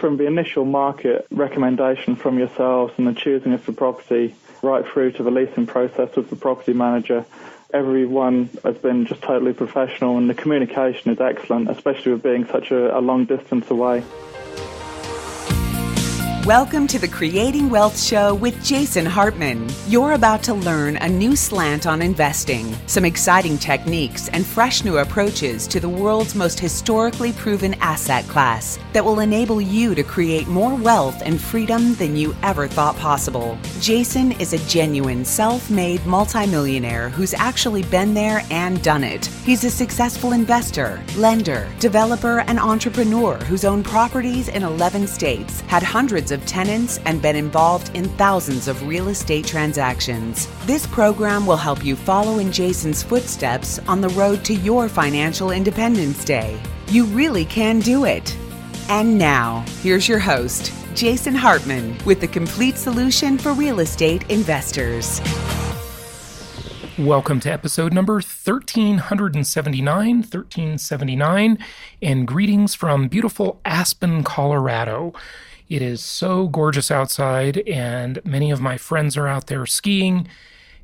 from the initial market recommendation from yourselves and the choosing of the property right through to the leasing process with the property manager, everyone has been just totally professional, and the communication is excellent, especially with being such a long distance away. Welcome to the Creating Wealth Show with Jason Hartman. You're about to learn a new slant on investing, some exciting techniques, and fresh new approaches to the world's most historically proven asset class that will enable you to create more wealth and freedom than you ever thought possible. Jason is a genuine self-made multimillionaire who's actually been there and done it. He's a successful investor, lender, developer, and entrepreneur who's owned properties in 11 states, had hundreds of tenants, and been involved in thousands of real estate transactions. This program will help you follow in Jason's footsteps on the road to your financial independence day. You really can do it. And now, here's your host, Jason Hartman, with the complete solution for real estate investors. Welcome to episode number 1379, and greetings from beautiful Aspen, Colorado. It is so gorgeous outside, and many of my friends are out there skiing,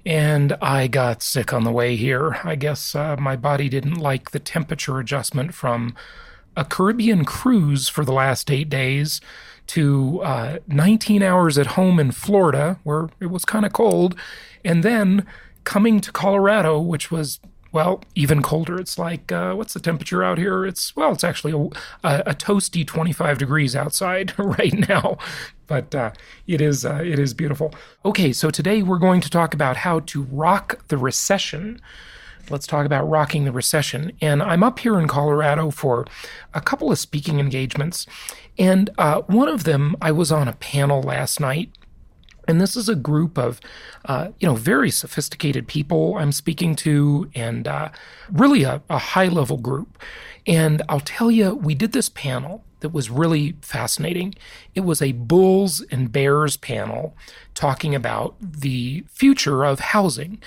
and I got sick on the way here. I guess my body didn't like the temperature adjustment from a Caribbean cruise for the last 8 days to 19 hours at home in Florida, where it was kind of cold, and then coming to Colorado, which was, well, even colder. It's like, what's the temperature out here? It's actually a toasty 25 degrees outside right now, but it is beautiful. Okay, so today we're going to talk about how to rock the recession. Let's talk about rocking the recession. And I'm up here in Colorado for a couple of speaking engagements, and one of them, I was on a panel last night. And this is a group of, very sophisticated people I'm speaking to, and really a high-level group. And I'll tell you, we did this panel that was really fascinating. It was a bulls and bears panel talking about the future of housing.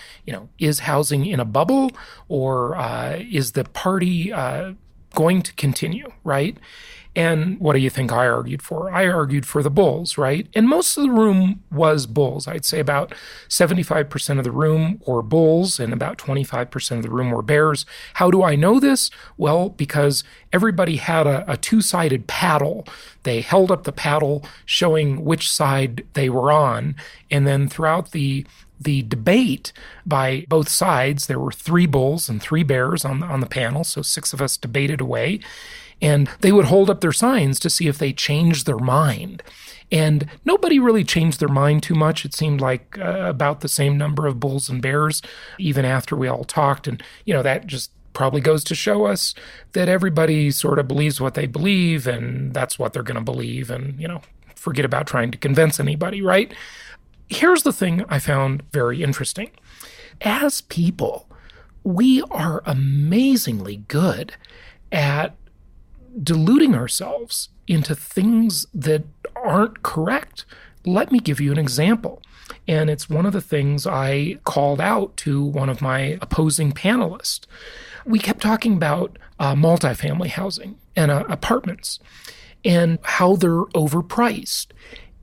Is housing in a bubble, or is the party going to continue, right? And what do you think I argued for? I argued for the bulls, right? And most of the room was bulls. I'd say about 75% of the room were bulls and about 25% of the room were bears. How do I know this? Well, because everybody had a two-sided paddle. They held up the paddle showing which side they were on. And then throughout the debate by both sides, there were 3 bulls and 3 bears on the panel, so 6 of us debated away. And they would hold up their signs to see if they changed their mind. And nobody really changed their mind too much. It seemed like about the same number of bulls and bears, even after we all talked. And, that just probably goes to show us that everybody sort of believes what they believe, and that's what they're going to believe. And, forget about trying to convince anybody, right? Here's the thing I found very interesting. As people, we are amazingly good at deluding ourselves into things that aren't correct. Let me give you an example. And it's one of the things I called out to one of my opposing panelists. We kept talking about multifamily housing and apartments and how they're overpriced.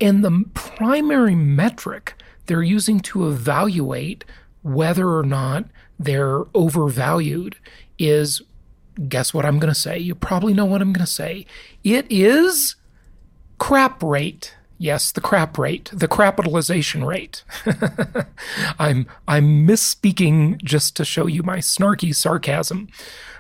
And the primary metric they're using to evaluate whether or not they're overvalued is, guess what I'm going to say? You probably know what I'm going to say. It is crap rate. Yes, the crap rate, the capitalization rate. I'm misspeaking just to show you my snarky sarcasm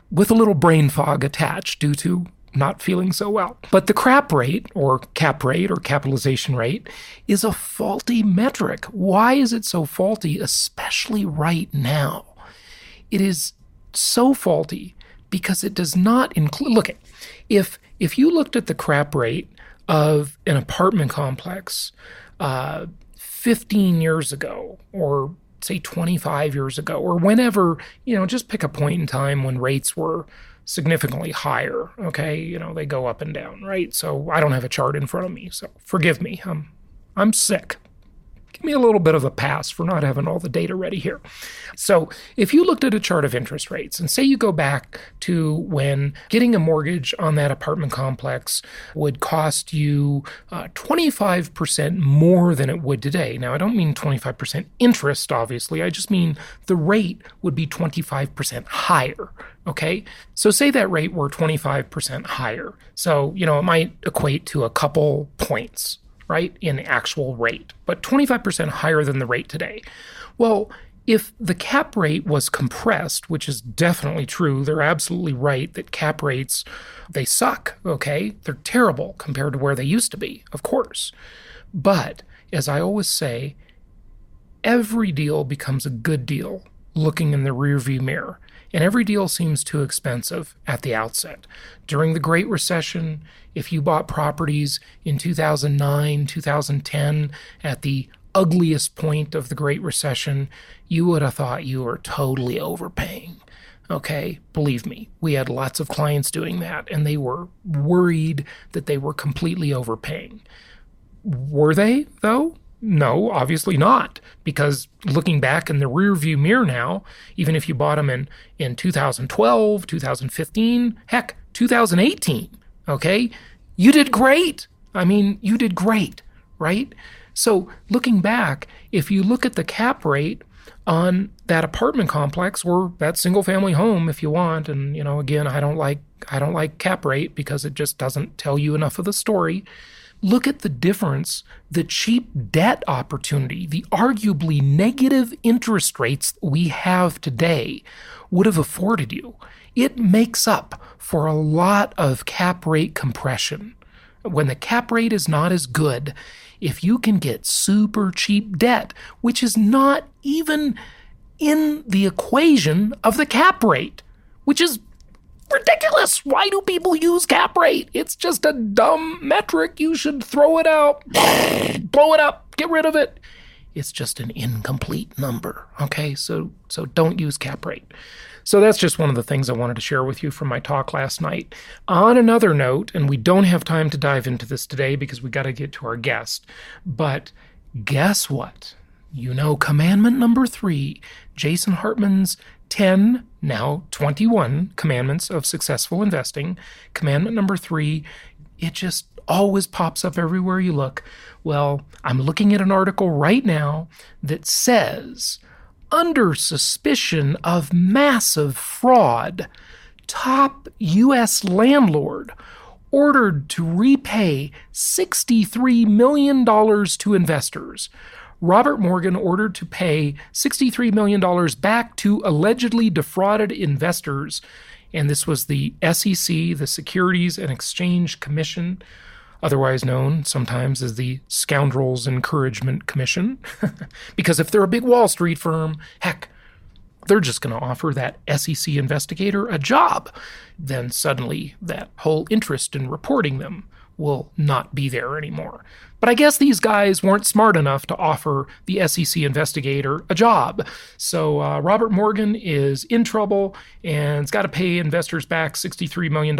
with a little brain fog attached due to not feeling so well. But the crap rate or capitalization rate is a faulty metric. Why is it so faulty, especially right now? It is so faulty because it does not include, look, if you looked at the crap rate of an apartment complex 15 years ago, or say 25 years ago, or whenever, just pick a point in time when rates were significantly higher, okay? They go up and down, right? So I don't have a chart in front of me, so forgive me. I'm sick. give me a little bit of a pass for not having all the data ready here. So if you looked at a chart of interest rates and say you go back to when getting a mortgage on that apartment complex would cost you 25% more than it would today. Now, I don't mean 25% interest, obviously. I just mean the rate would be 25% higher. Okay, so say that rate were 25% higher. So, it might equate to a couple points, right, in actual rate, but 25% higher than the rate today. Well, if the cap rate was compressed, which is definitely true, they're absolutely right that cap rates, they suck, okay? They're terrible compared to where they used to be, of course. But, as I always say, every deal becomes a good deal looking in the rearview mirror. And every deal seems too expensive at the outset. During the Great Recession, if you bought properties in 2009, 2010, at the ugliest point of the Great Recession, you would have thought you were totally overpaying. Okay, believe me, we had lots of clients doing that, and they were worried that they were completely overpaying. Were they, though? No, obviously not, because looking back in the rearview mirror now, even if you bought them in 2012, 2015, heck, 2018, okay, you did great. I mean, you did great, right? So looking back, if you look at the cap rate on that apartment complex or that single family home, if you want, and again, I don't like cap rate because it just doesn't tell you enough of the story. Look at the difference the cheap debt opportunity, the arguably negative interest rates we have today would have afforded you. It makes up for a lot of cap rate compression. When the cap rate is not as good, if you can get super cheap debt, which is not even in the equation of the cap rate, which is ridiculous. Why do people use cap rate? It's just a dumb metric. You should throw it out, blow it up, get rid of it. It's just an incomplete number. Okay, so don't use cap rate. So that's just one of the things I wanted to share with you from my talk last night. On another note, and we don't have time to dive into this today because we got to get to our guest, but guess what? Commandment number 3, Jason Hartman's 10, now 21 commandments of successful investing. Commandment number 3, it just always pops up everywhere you look. Well, I'm looking at an article right now that says, under suspicion of massive fraud, top U.S. landlord ordered to repay $63 million to investors. Robert Morgan ordered to pay $63 million back to allegedly defrauded investors. And this was the SEC, the Securities and Exchange Commission, otherwise known sometimes as the Scoundrels Encouragement Commission. Because if they're a big Wall Street firm, heck, they're just going to offer that SEC investigator a job. Then suddenly that whole interest in reporting them will not be there anymore. But I guess these guys weren't smart enough to offer the SEC investigator a job. So Robert Morgan is in trouble and has got to pay investors back $63 million.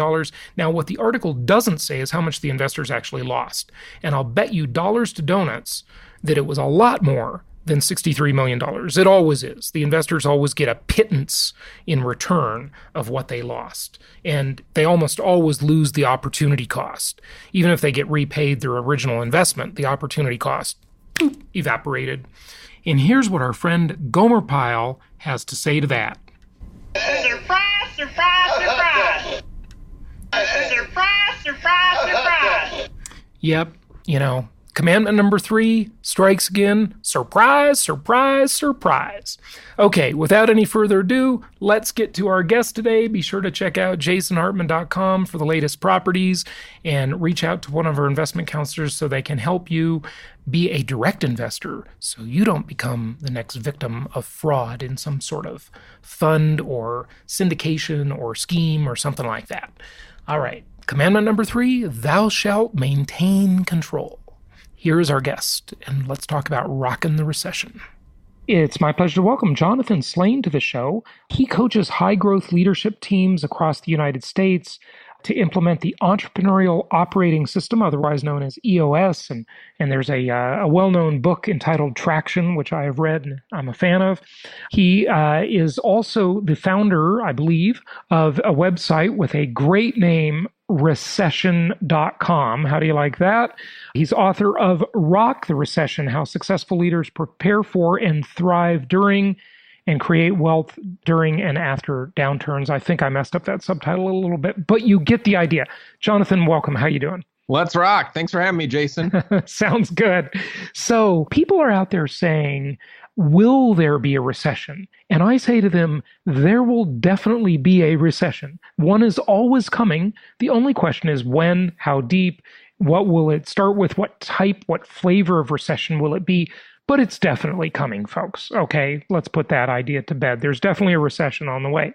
Now, what the article doesn't say is how much the investors actually lost. And I'll bet you dollars to donuts that it was a lot more than $63 million. It always is. The investors always get a pittance in return of what they lost. And they almost always lose the opportunity cost. Even if they get repaid their original investment, the opportunity cost evaporated. And here's what our friend Gomer Pyle has to say to that. Surprise, surprise, surprise! Surprise, surprise, surprise! Yep, commandment number 3 strikes again. Surprise, surprise, surprise. Okay, without any further ado, let's get to our guest today. Be sure to check out jasonhartman.com for the latest properties and reach out to one of our investment counselors so they can help you be a direct investor so you don't become the next victim of fraud in some sort of fund or syndication or scheme or something like that. All right, commandment number 3, thou shalt maintain control. Here is our guest, and let's talk about rocking the recession. It's my pleasure to welcome Jonathan Slane to the show. He coaches high-growth leadership teams across the United States. to implement the Entrepreneurial Operating System, otherwise known as EOS. And there's a well-known book entitled Traction, which I have read and I'm a fan of. He is also the founder, I believe, of a website with a great name, Recession.com. How do you like that? He's author of Rock the Recession, How Successful Leaders Prepare for and Thrive During and Create Wealth During and After Downturns. I think I messed up that subtitle a little bit, but you get the idea. Jonathan, welcome. How you doing? Let's rock. Thanks for having me, Jason. Sounds good. So people are out there saying, will there be a recession? And I say to them, there will definitely be a recession. One is always coming. The only question is when, how deep, what will it start with, what type, what flavor of recession will it be? But it's definitely coming, folks. Okay, let's put that idea to bed. There's definitely a recession on the way.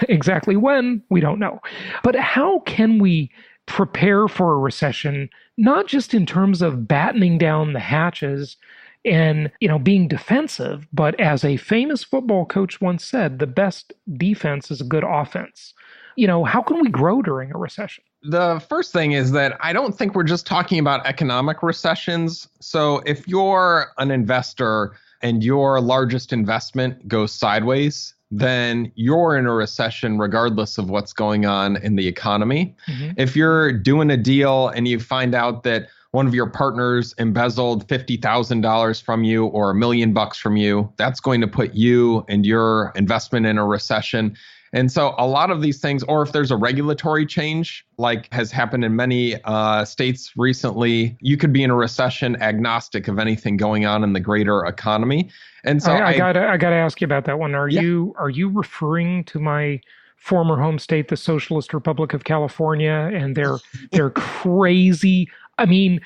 Exactly when, we don't know. But how can we prepare for a recession, not just in terms of battening down the hatches and, being defensive, but as a famous football coach once said, the best defense is a good offense. How can we grow during a recession? The first thing is that I don't think we're just talking about economic recessions. So if you're an investor and your largest investment goes sideways, then you're in a recession regardless of what's going on in the economy. Mm-hmm. If you're doing a deal and you find out that one of your partners embezzled $50,000 from you or $1 million from you, that's going to put you and your investment in a recession. And so a lot of these things, or if there's a regulatory change, like has happened in many states recently, you could be in a recession agnostic of anything going on in the greater economy. And so I gotta ask you about that one. Are you referring to my former home state, the Socialist Republic of California, and their crazy? I mean,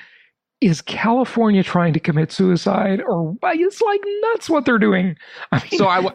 is California trying to commit suicide, or it's like nuts what they're doing? I mean, so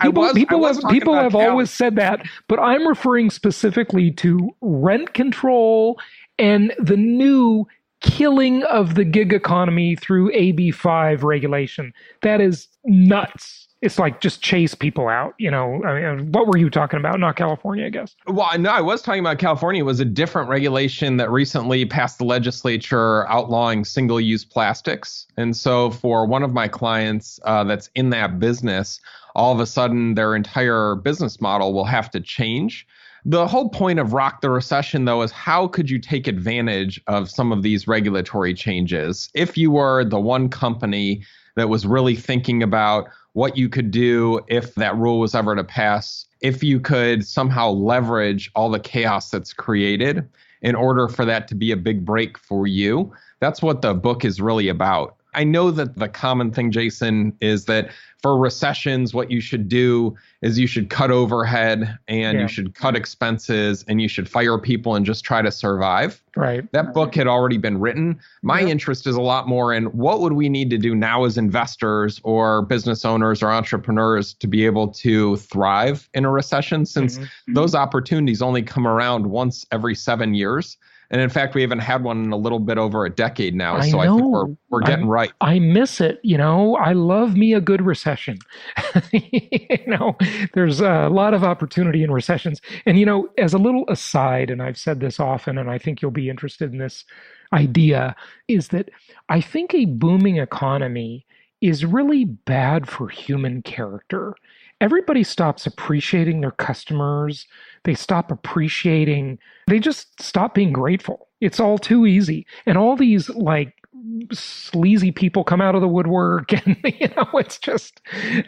people have always said that, but I'm referring specifically to rent control and the new killing of the gig economy through AB5 regulation. That is nuts. It's like just chase people out, I mean, what were you talking about? Not California, I guess. Well, no, I was talking about California. It was a different regulation that recently passed the legislature outlawing single-use plastics. And so for one of my clients that's in that business, all of a sudden their entire business model will have to change. The whole point of Rock the Recession, though, is how could you take advantage of some of these regulatory changes? If you were the one company that was really thinking about what you could do if that rule was ever to pass, if you could somehow leverage all the chaos that's created in order for that to be a big break for you. That's what the book is really about. I know that the common thing, Jason, is that for recessions, what you should do is you should cut overhead and you should cut expenses and you should fire people and just try to survive. Right. That book had already been written. My interest is a lot more in what would we need to do now as investors or business owners or entrepreneurs to be able to thrive in a recession, since those opportunities only come around once every 7 years. And in fact, we haven't had one in a little bit over a decade now. I think we're getting right. I miss it. I love me a good recession. There's a lot of opportunity in recessions. And, as a little aside, and I've said this often, and I think you'll be interested in this idea, is that I think a booming economy is really bad for human character. Everybody stops appreciating their customers. They just stop being grateful. It's all too easy. And all these sleazy people come out of the woodwork and, it's just,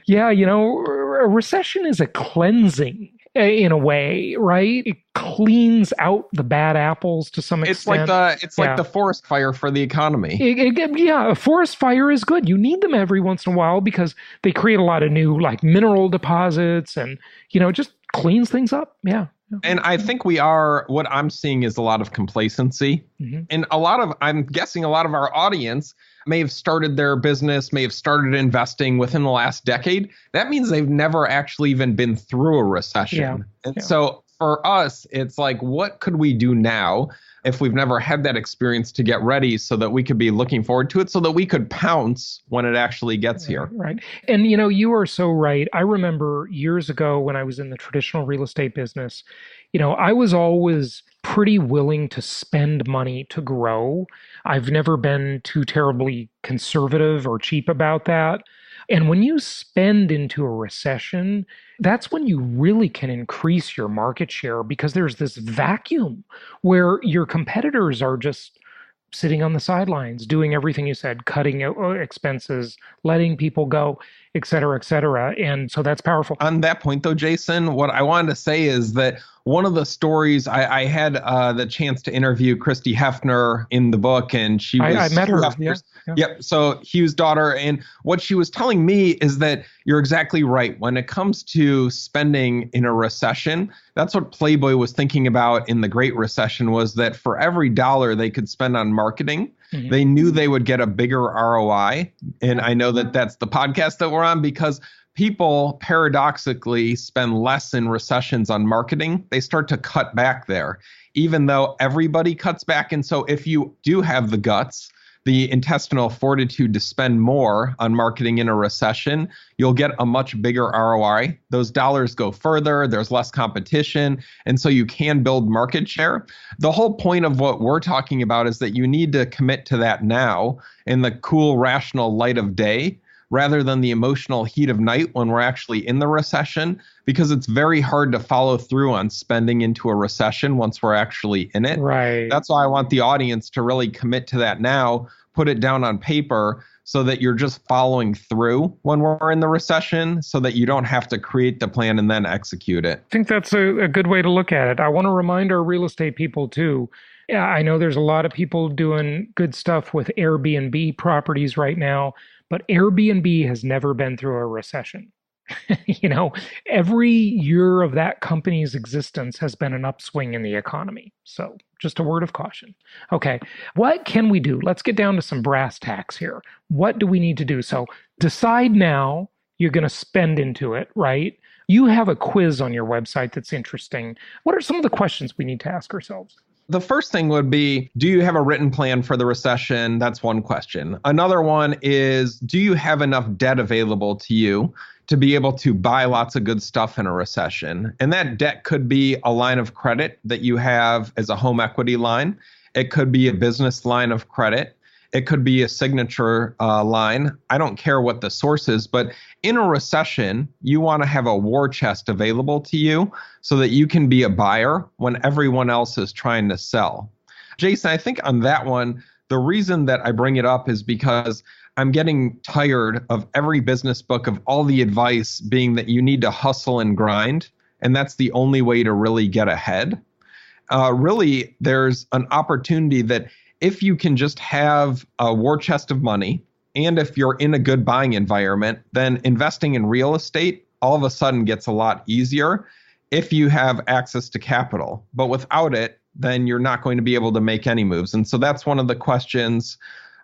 a recession is a cleansing in a way, right? It cleans out the bad apples to some extent. It's like the forest fire for the economy. A forest fire is good. You need them every once in a while because they create a lot of new mineral deposits and, just cleans things up. Yeah. And I think what I'm seeing is a lot of complacency. Mm-hmm. And I'm guessing a lot of our audience may have started their business, may have started investing within the last decade. That means they've never actually even been through a recession. Yeah. And so for us, it's like, what could we do now if we've never had that experience to get ready so that we could be looking forward to it so that we could pounce when it actually gets here? Right. And, you are so right. I remember years ago when I was in the traditional real estate business, I was always pretty willing to spend money to grow. I've never been too terribly conservative or cheap about that. And when you spend into a recession, that's when you really can increase your market share because there's this vacuum where your competitors are just sitting on the sidelines, doing everything you said, cutting expenses, letting people go, et cetera, et cetera. And so that's powerful. On that point, though, Jason, what I wanted to say is that one of the stories I had the chance to interview Christy Hefner in the book, and she was I met her. Yeah. Yep. So Hugh's daughter. And what she was telling me is that you're exactly right. When it comes to spending in a recession, that's what Playboy was thinking about in the Great Recession, was that for every dollar they could spend on marketing, they knew they would get a bigger ROI. And I know that that's the podcast that we're on because people paradoxically spend less in recessions on marketing. They start to cut back there, even though everybody cuts back. And so if you do have the guts, the intestinal fortitude to spend more on marketing in a recession, you'll get a much bigger ROI. Those dollars go further, there's less competition, and so you can build market share. The whole point of what we're talking about is that you need to commit to that now in the cool, rational light of day, rather than the emotional heat of night when we're actually in the recession, because it's very hard to follow through on spending into a recession once we're actually in it. Right. That's why I want the audience to really commit to that now, put it down on paper so that you're just following through when we're in the recession so that you don't have to create the plan and then execute it. I think that's a good way to look at it. I want to remind our real estate people too. Yeah, I know there's a lot of people doing good stuff with Airbnb properties right now, but Airbnb has never been through a recession. Every year of that company's existence has been an upswing in the economy. So just a word of caution. Okay, what can we do? Let's get down to some brass tacks here. What do we need to do? So decide now you're going to spend into it, right? You have a quiz on your website that's interesting. What are some of the questions we need to ask ourselves? The first thing would be, do you have a written plan for the recession? That's one question. Another one is, do you have enough debt available to you to be able to buy lots of good stuff in a recession? And that debt could be a line of credit that you have as a home equity line. It could be a business line of credit. It could be a signature line. I don't care what the source is, but in a recession, you want to have a war chest available to you so that you can be a buyer when everyone else is trying to sell. Jason, I think on that one, the reason that I bring it up is because I'm getting tired of every business book of all the advice being that you need to hustle and grind, and that's the only way to really get ahead. Really, there's an opportunity that if you can just have a war chest of money, and if you're in a good buying environment, then investing in real estate all of a sudden gets a lot easier if you have access to capital. But without it, then you're not going to be able to make any moves. And so that's one of the questions.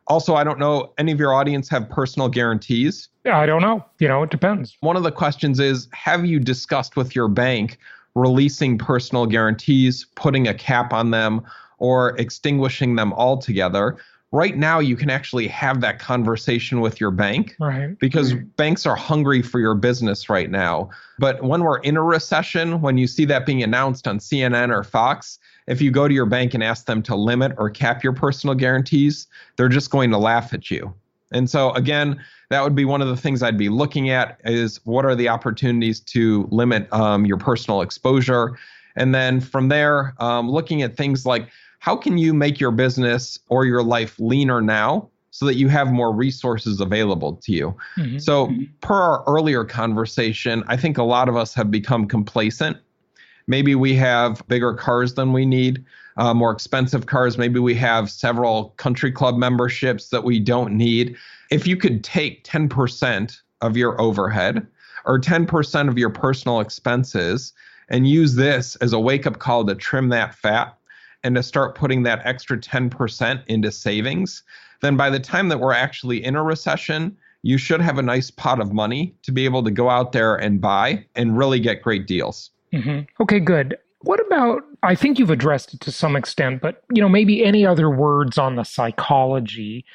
Also, I don't know, any of your audience have personal guarantees? I don't know. It depends. One of the questions is, have you discussed with your bank releasing personal guarantees, putting a cap on them, or extinguishing them altogether? Right now, you can actually have that conversation with your bank, right? Because banks are hungry for your business right now. But when we're in a recession, when you see that being announced on CNN or Fox, if you go to your bank and ask them to limit or cap your personal guarantees, they're just going to laugh at you. And so, again, that would be one of the things I'd be looking at is what are the opportunities to limit your personal exposure? And then from there, looking at things like, how can you make your business or your life leaner now so that you have more resources available to you? Mm-hmm. So per our earlier conversation, I think a lot of us have become complacent. Maybe we have bigger cars than we need, more expensive cars. Maybe we have several country club memberships that we don't need. If you could take 10% of your overhead or 10% of your personal expenses and use this as a wake-up call to trim that fat, and to start putting that extra 10% into savings, then by the time that we're actually in a recession, you should have a nice pot of money to be able to go out there and buy and really get great deals. Mm-hmm. Okay, good. What about, I think you've addressed it to some extent, but, maybe any other words on the psychology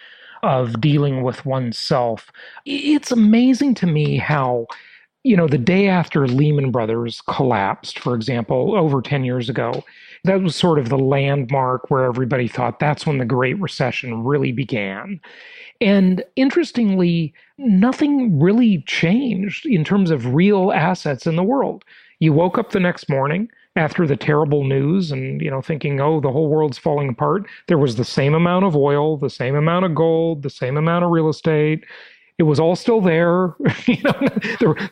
of dealing with oneself? It's amazing to me how, the day after Lehman Brothers collapsed, for example, over 10 years ago, that was sort of the landmark where everybody thought that's when the Great Recession really began. And interestingly, nothing really changed in terms of real assets in the world. You woke up the next morning after the terrible news and, thinking, oh, the whole world's falling apart. There was the same amount of oil, the same amount of gold, the same amount of real estate. It was all still there.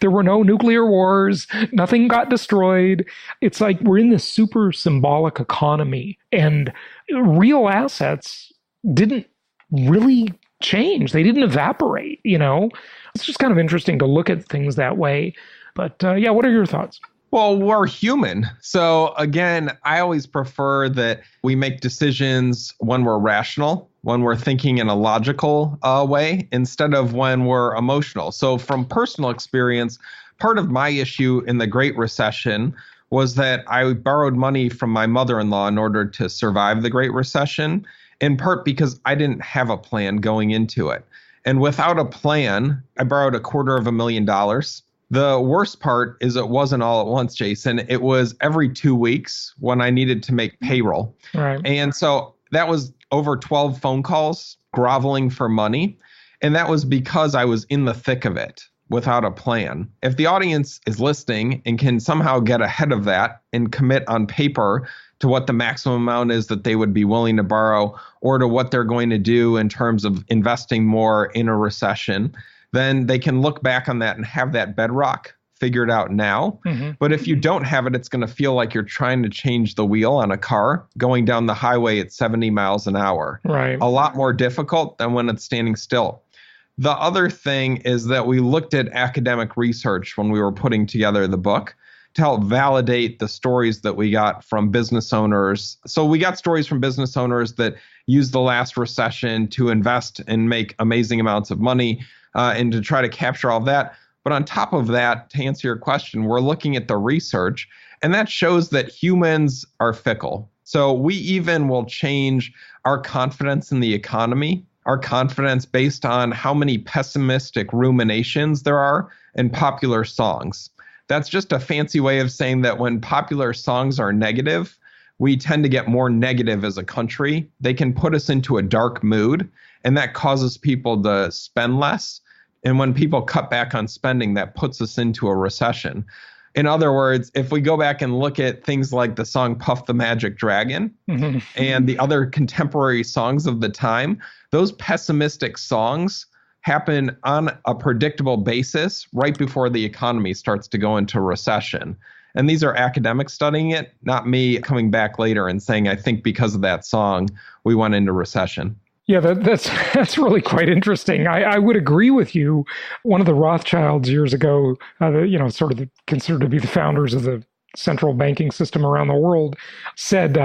There were no nuclear wars. Nothing got destroyed. It's like we're in this super symbolic economy, and real assets didn't really change. They didn't evaporate, It's just kind of interesting to look at things that way. But yeah, what are your thoughts? Well, we're human. So again, I always prefer that we make decisions when we're rational, when we're thinking in a logical way, instead of when we're emotional. So from personal experience, part of my issue in the Great Recession was that I borrowed money from my mother-in-law in order to survive the Great Recession, in part because I didn't have a plan going into it. And without a plan, I borrowed $250,000. The worst part is it wasn't all at once, Jason. It was every 2 weeks when I needed to make payroll. Right. And so that was over 12 phone calls groveling for money. And that was because I was in the thick of it without a plan. If the audience is listening and can somehow get ahead of that and commit on paper to what the maximum amount is that they would be willing to borrow, or to what they're going to do in terms of investing more in a recession, then they can look back on that and have that bedrock figured out now. Mm-hmm. But if you don't have it, it's going to feel like you're trying to change the wheel on a car going down the highway at 70 miles an hour. Right. A lot more difficult than when it's standing still. The other thing is that we looked at academic research when we were putting together the book to help validate the stories that we got from business owners. So we got stories from business owners that used the last recession to invest and make amazing amounts of money, and to try to capture all of that. But on top of that, to answer your question, we're looking at the research, and that shows that humans are fickle. So we even will change our confidence in the economy, our confidence based on how many pessimistic ruminations there are in popular songs. That's just a fancy way of saying that when popular songs are negative, we tend to get more negative as a country. They can put us into a dark mood, and that causes people to spend less. And when people cut back on spending, that puts us into a recession. In other words, if we go back and look at things like the song Puff the Magic Dragon and the other contemporary songs of the time, those pessimistic songs happen on a predictable basis right before the economy starts to go into recession. And these are academics studying it, not me coming back later and saying, I think because of that song, we went into recession. Yeah, that's really quite interesting. I would agree with you. One of the Rothschilds years ago, sort of considered to be the founders of the central banking system around the world, said,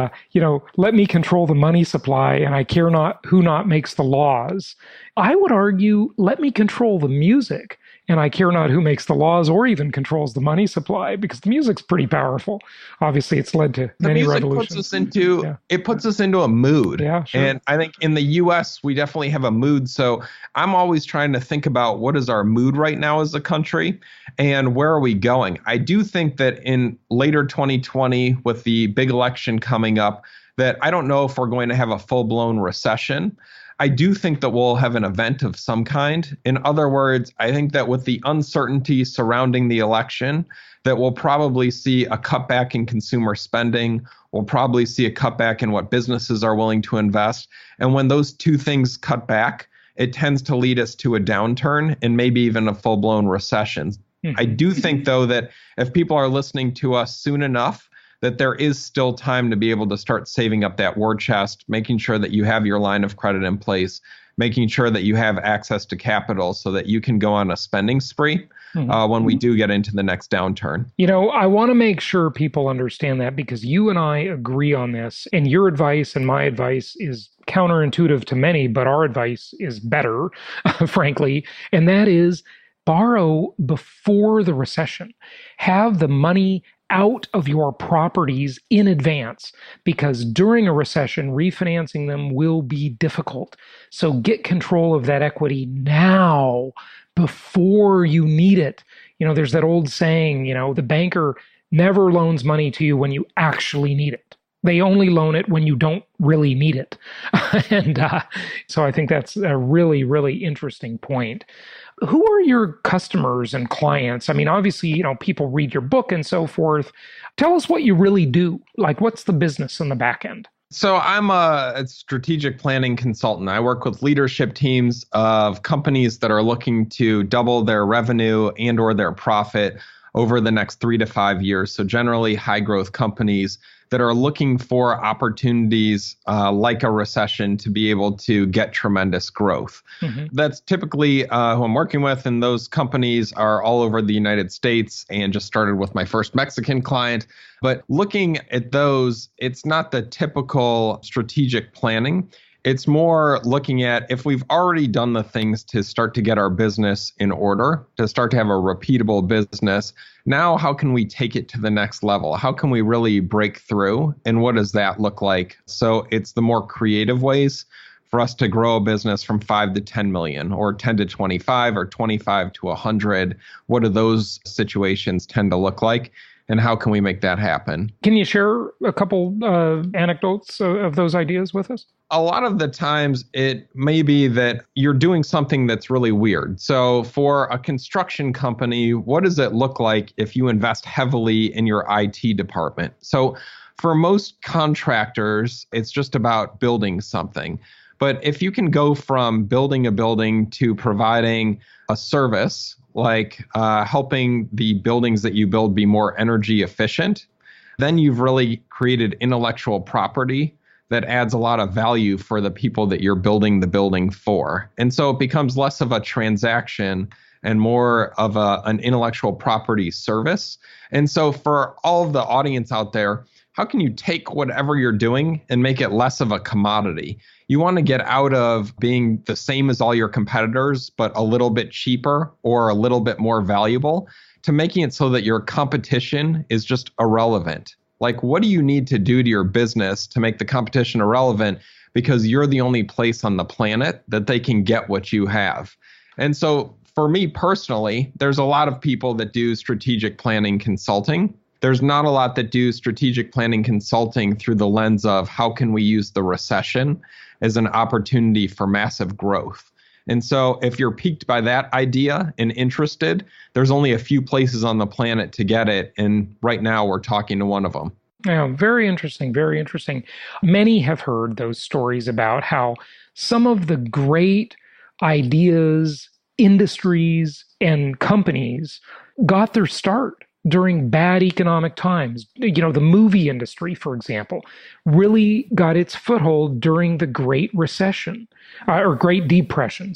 let me control the money supply, and I care not who not makes the laws. I would argue, let me control the music, and I care not who makes the laws or even controls the money supply, because the music's pretty powerful. Obviously, it's led to many revolutions. It puts us into a mood. Yeah, sure. And I think in the U.S., we definitely have a mood. So I'm always trying to think about what is our mood right now as a country and where are we going? I do think that in later 2020, with the big election coming up, that I don't know if we're going to have a full-blown recession. I do think that we'll have an event of some kind. In other words, I think that with the uncertainty surrounding the election, that we'll probably see a cutback in consumer spending. We'll probably see a cutback in what businesses are willing to invest. And when those two things cut back, it tends to lead us to a downturn and maybe even a full-blown recession. I do think, though, that if people are listening to us soon enough, that there is still time to be able to start saving up that war chest, making sure that you have your line of credit in place, making sure that you have access to capital so that you can go on a spending spree when we do get into the next downturn. I want to make sure people understand that, because you and I agree on this, and your advice and my advice is counterintuitive to many, but our advice is better, frankly, and that is borrow before the recession. Have the money out of your properties in advance, because during a recession, refinancing them will be difficult. So get control of that equity now before you need it. There's that old saying, the banker never loans money to you when you actually need it. They only loan it when you don't really need it. And so I think that's a really, really interesting point. Who are your customers and clients? I mean, obviously, people read your book and so forth. Tell us what you really do. Like, what's the business on the back end? So I'm a strategic planning consultant. I work with leadership teams of companies that are looking to double their revenue and or their profit over the next 3 to 5 years. So generally high growth companies that are looking for opportunities like a recession to be able to get tremendous growth. Mm-hmm. That's typically who I'm working with, and those companies are all over the United States, and just started with my first Mexican client. But looking at those, it's not the typical strategic planning. It's more looking at if we've already done the things to start to get our business in order, to start to have a repeatable business. Now, how can we take it to the next level? How can we really break through? And what does that look like? So it's the more creative ways for us to grow a business from 5 to 10 million, or 10 to 25, or 25 to 100. What do those situations tend to look like? And how can we make that happen? Can you share a couple anecdotes of those ideas with us? A lot of the times it may be that you're doing something that's really weird. So for a construction company, what does it look like if you invest heavily in your IT department? So for most contractors, it's just about building something. But if you can go from building a building to providing a service, like helping the buildings that you build be more energy efficient, then you've really created intellectual property that adds a lot of value for the people that you're building the building for. And so it becomes less of a transaction and more of an intellectual property service. And so for all of the audience out there, how can you take whatever you're doing and make it less of a commodity? You want to get out of being the same as all your competitors, but a little bit cheaper or a little bit more valuable, to making it so that your competition is just irrelevant. Like, what do you need to do to your business to make the competition irrelevant? Because you're the only place on the planet that they can get what you have. And so for me personally, there's a lot of people that do strategic planning consulting. There's not a lot that do strategic planning consulting through the lens of how can we use the recession as an opportunity for massive growth. And so if you're piqued by that idea and interested, there's only a few places on the planet to get it. And right now we're talking to one of them. Yeah, very interesting, very interesting. Many have heard those stories about how some of the great ideas, industries, and companies got their start during bad economic times. The movie industry, for example, really got its foothold during the Great Recession, or Great Depression,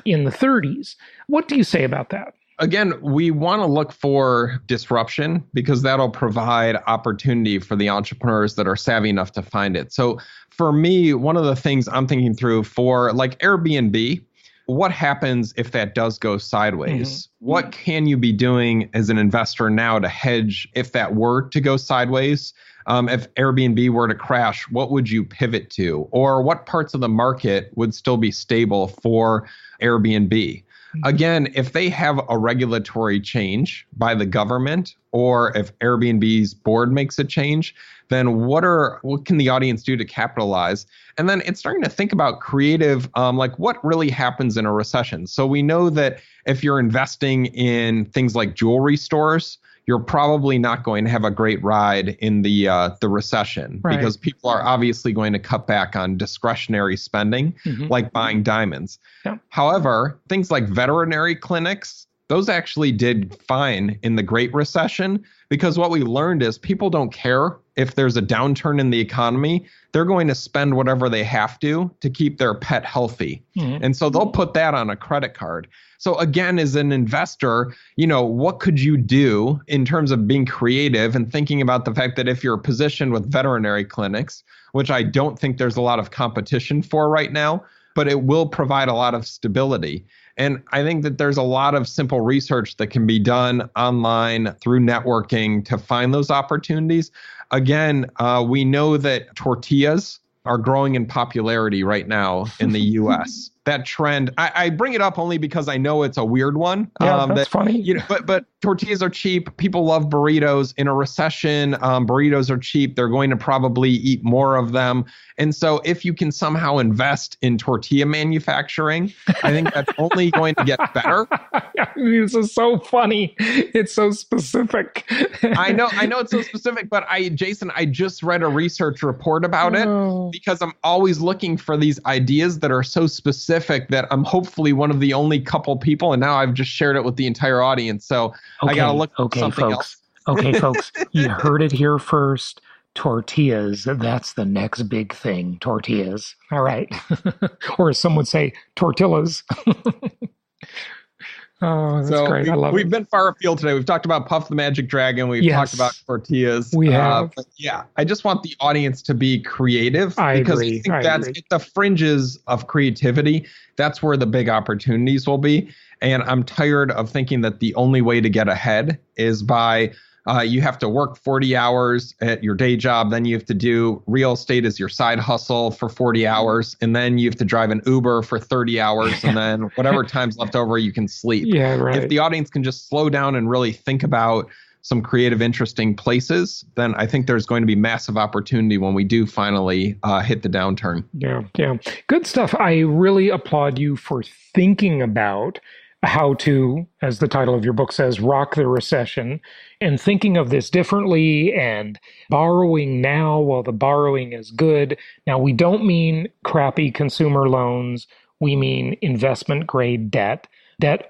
in the 30s. What do you say about that? Again, we want to look for disruption because that'll provide opportunity for the entrepreneurs that are savvy enough to find it. So for me, one of the things I'm thinking through for like Airbnb, what happens if that does go sideways? Mm-hmm. What can you be doing as an investor now to hedge if that were to go sideways? If Airbnb were to crash, what would you pivot to? Or what parts of the market would still be stable for Airbnb? Again, if they have a regulatory change by the government, or if Airbnb's board makes a change, then what can the audience do to capitalize? And then it's starting to think about creative, like what really happens in a recession. So we know that if you're investing in things like jewelry stores, you're probably not going to have a great ride in the recession, right? Because people are obviously going to cut back on discretionary spending, like buying diamonds. Yeah. However, things like veterinary clinics, those actually did fine in the Great Recession, because what we learned is people don't care if there's a downturn in the economy. They're going to spend whatever they have to keep their pet healthy. Mm-hmm. And so they'll put that on a credit card. So again, as an investor, what could you do in terms of being creative and thinking about the fact that if you're positioned with veterinary clinics, which I don't think there's a lot of competition for right now, but it will provide a lot of stability. And I think that there's a lot of simple research that can be done online through networking to find those opportunities. Again, we know that tortillas are growing in popularity right now in the U.S. That trend, I bring it up only because I know it's a weird one. Yeah, that's funny. But tortillas are cheap. People love burritos. In a recession, burritos are cheap. They're going to probably eat more of them. And so if you can somehow invest in tortilla manufacturing, I think that's only going to get better. This is so funny. It's so specific. I know it's so specific, but Jason, I just read a research report about it because I'm always looking for these ideas that are so specific that I'm hopefully one of the only couple people, and now I've just shared it with the entire audience. So I got to look for something else. Okay, folks, you heard it here first. Tortillas, that's the next big thing, tortillas. All right. Or as some would say, tortillas. Oh, that's great. I love it. We've been far afield today. We've talked about Puff the Magic Dragon. We've talked about tortillas. We have. But yeah, I just want the audience to be creative because I think that's at the fringes of creativity. That's where the big opportunities will be. And I'm tired of thinking that the only way to get ahead is by you have to work 40 hours at your day job. Then you have to do real estate as your side hustle for 40 hours. And then you have to drive an Uber for 30 hours. And then whatever time's left over, you can sleep. Yeah, right. If the audience can just slow down and really think about some creative, interesting places, then I think there's going to be massive opportunity when we do finally hit the downturn. Yeah. Good stuff. I really applaud you for thinking about how to, as the title of your book says, rock the recession, and thinking of this differently and borrowing now while the borrowing is good. Now, we don't mean crappy consumer loans. We mean investment grade debt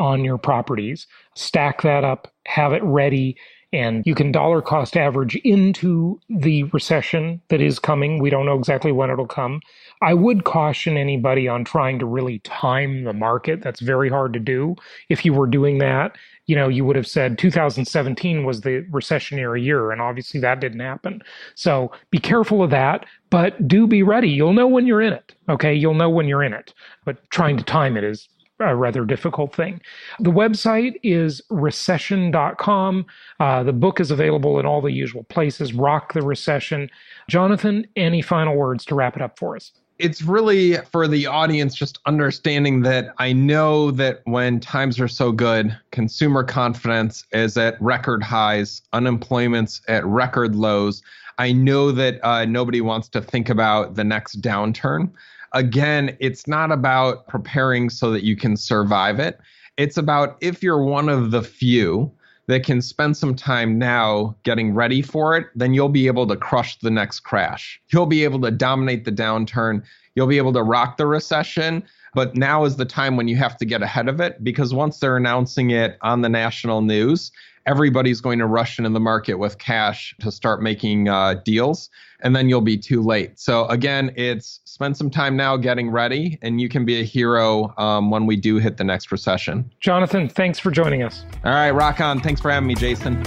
on your properties. Stack that up, have it ready, and you can dollar cost average into the recession that is coming. We don't know exactly when it'll come. I would caution anybody on trying to really time the market. That's very hard to do. If you were doing that, you would have said 2017 was the recessionary year, and obviously that didn't happen. So be careful of that, but do be ready. You'll know when you're in it, okay? You'll know when you're in it, but trying to time it is a rather difficult thing. The website is recession.com. The book is available in all the usual places. Rock the Recession. Jonathan, any final words to wrap it up for us? It's really for the audience just understanding that I know that when times are so good, consumer confidence is at record highs, unemployment's at record lows. I know that nobody wants to think about the next downturn. Again, it's not about preparing so that you can survive it. It's about if you're one of the few that can spend some time now getting ready for it, then you'll be able to crush the next crash. You'll be able to dominate the downturn. You'll be able to rock the recession. But now is the time when you have to get ahead of it, because once they're announcing it on the national news, everybody's going to rush into the market with cash to start making deals, and then you'll be too late. So again, it's spend some time now getting ready, and you can be a hero when we do hit the next recession. Jonathan, thanks for joining us. All right, rock on. Thanks for having me, Jason.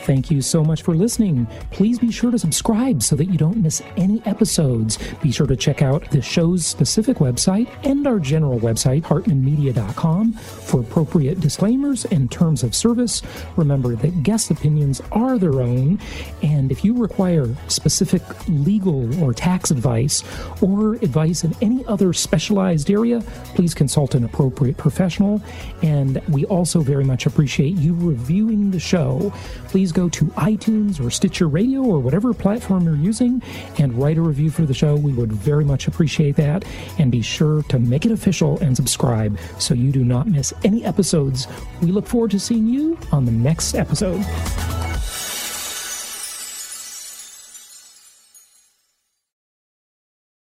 Thank you so much for listening. Please be sure to subscribe so that you don't miss any episodes. Be sure to check out the show's specific website and our general website, hartmanmedia.com, for appropriate disclaimers and terms of service. Remember that guest opinions are their own, and if you require specific legal or tax advice or advice in any other specialized area, please consult an appropriate professional. And we also very much appreciate you reviewing the show. Please go to iTunes or Stitcher Radio or whatever platform you're using and write a review for the show. We would very much appreciate that. And be sure to make it official and subscribe so you do not miss any episodes. We look forward to seeing you on the next episode.